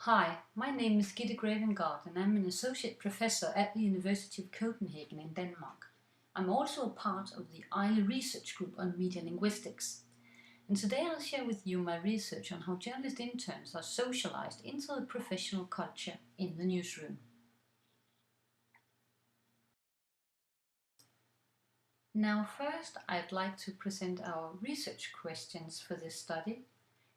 Hi, my name is Gitte Gravengaard and I'm an associate professor at the University of Copenhagen in Denmark. I'm also a part of the AILA research group on media linguistics. And today I'll share with you my research on how journalist interns are socialized into the professional culture in the newsroom. Now first I'd like to present our research questions for this study.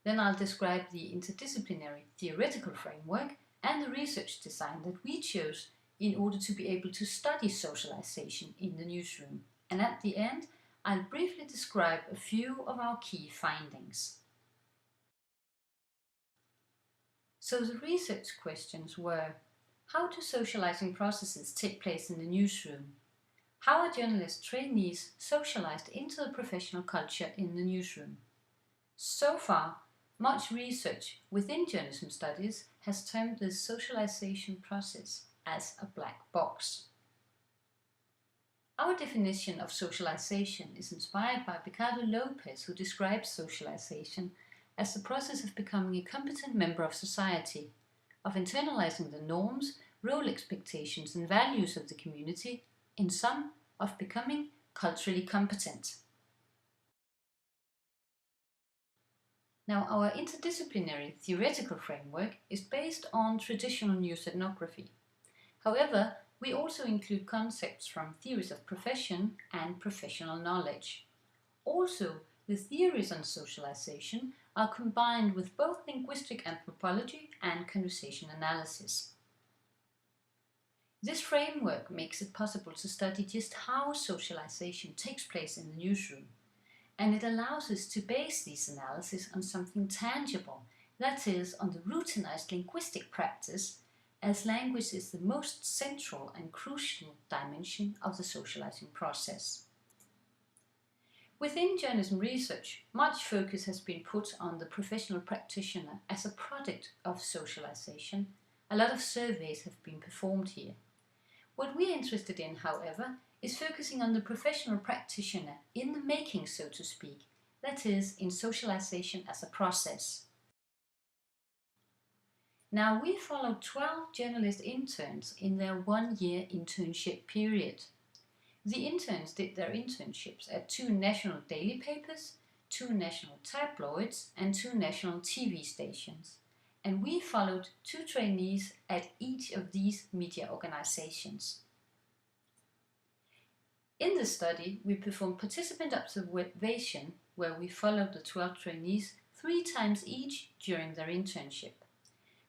Then I'll describe the interdisciplinary theoretical framework and the research design that we chose in order to be able to study socialization in the newsroom. And at the end, I'll briefly describe a few of our key findings. So the research questions were: how do socializing processes take place in the newsroom? How are journalist trainees socialized into the professional culture in the newsroom? So far, much research within journalism studies has termed this socialization process as a black box. Our definition of socialization is inspired by Ricardo Lopez, who describes socialization as the process of becoming a competent member of society, of internalizing the norms, role expectations and values of the community, in sum, of becoming culturally competent. Now, our interdisciplinary theoretical framework is based on traditional news ethnography. However, we also include concepts from theories of profession and professional knowledge. Also, the theories on socialization are combined with both linguistic anthropology and conversation analysis. This framework makes it possible to study just how socialization takes place in the newsroom. And it allows us to base these analyses on something tangible, that is, on the routinized linguistic practice, as language is the most central and crucial dimension of the socializing process. Within journalism research, much focus has been put on the professional practitioner as a product of socialization. A lot of surveys have been performed here. What we're interested in, however, is focusing on the professional practitioner in the making, so to speak, that is, in socialization as a process. Now, we followed 12 journalist interns in their one-year internship period. The interns did their internships at 2 national daily papers, 2 national tabloids and 2 national TV stations. And we followed 2 trainees at each of these media organizations. In the study, we performed participant observation where we followed the 12 trainees 3 times each during their internship.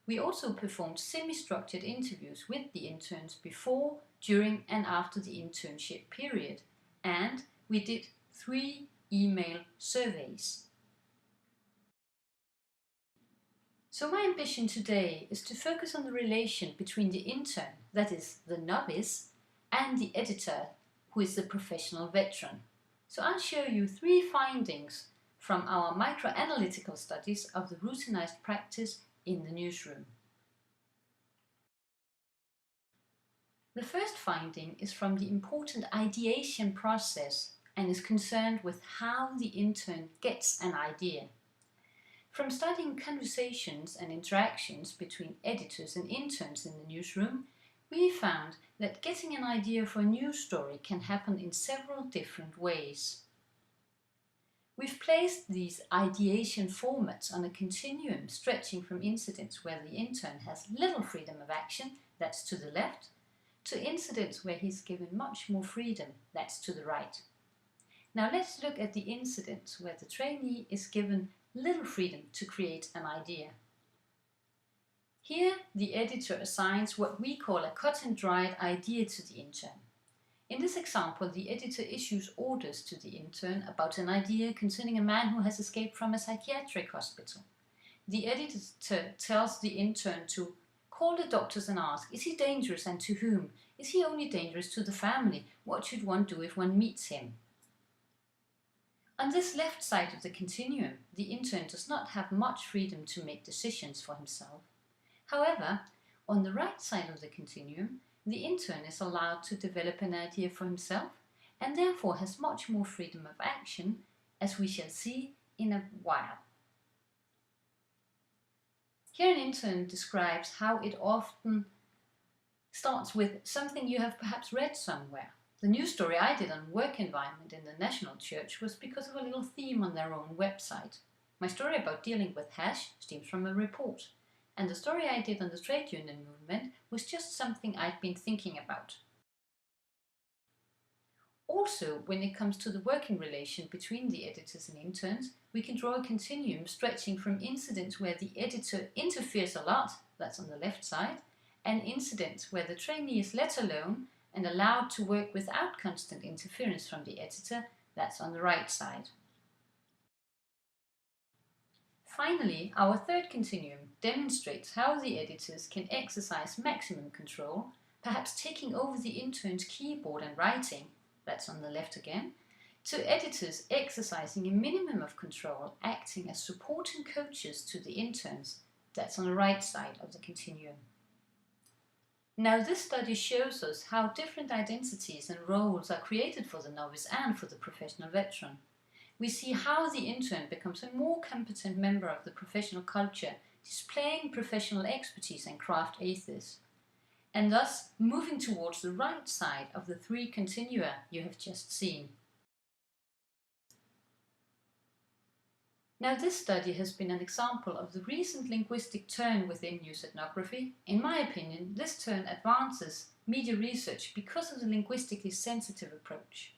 We also performed semi-structured interviews with the interns before, during and after the internship period, and we did 3 email surveys. So my ambition today is to focus on the relation between the intern, that is the novice, and the editor, who is the professional veteran. So I'll show you 3 findings from our microanalytical studies of the routinized practice in the newsroom. The first finding is from the important ideation process and is concerned with how the intern gets an idea. From studying conversations and interactions between editors and interns in the newsroom, we found that getting an idea for a news story can happen in several different ways. We've placed these ideation formats on a continuum stretching from incidents where the intern has little freedom of action, that's to the left, to incidents where he's given much more freedom, that's to the right. Now let's look at the incidents where the trainee is given little freedom to create an idea. Here, the editor assigns what we call a cut and dried idea to the intern. In this example, the editor issues orders to the intern about an idea concerning a man who has escaped from a psychiatric hospital. The editor tells the intern to call the doctors and ask, is he dangerous and to whom? Is he only dangerous to the family? What should one do if one meets him? On this left side of the continuum, the intern does not have much freedom to make decisions for himself. However, on the right side of the continuum, the intern is allowed to develop an idea for himself and therefore has much more freedom of action, as we shall see in a while. Here an intern describes how it often starts with something you have perhaps read somewhere. The news story I did on work environment in the National Church was because of a little theme on their own website. My story about dealing with hash stems from a report, and the story I did on the trade union movement was just something I'd been thinking about. Also, when it comes to the working relation between the editors and interns, we can draw a continuum stretching from incidents where the editor interferes a lot, that's on the left side, and incidents where the trainee is let alone and allowed to work without constant interference from the editor, that's on the right side. Finally, our third continuum demonstrates how the editors can exercise maximum control, perhaps taking over the intern's keyboard and writing, that's on the left again, to editors exercising a minimum of control, acting as support and coaches to the interns, that's on the right side of the continuum. Now this study shows us how different identities and roles are created for the novice and for the professional veteran. We see how the intern becomes a more competent member of the professional culture, displaying professional expertise and craft ethos, and thus moving towards the right side of the three continua you have just seen. Now this study has been an example of the recent linguistic turn within news ethnography. In my opinion, this turn advances media research because of the linguistically sensitive approach,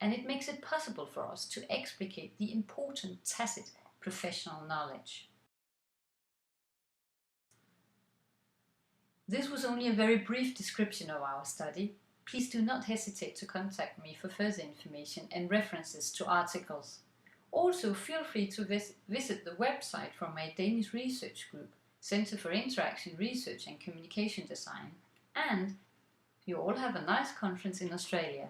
and it makes it possible for us to explicate the important tacit professional knowledge. This was only a very brief description of our study. Please do not hesitate to contact me for further information and references to articles. Also, feel free to visit the website from my Danish research group, Center for Interaction Research and Communication Design, and you all have a nice conference in Australia.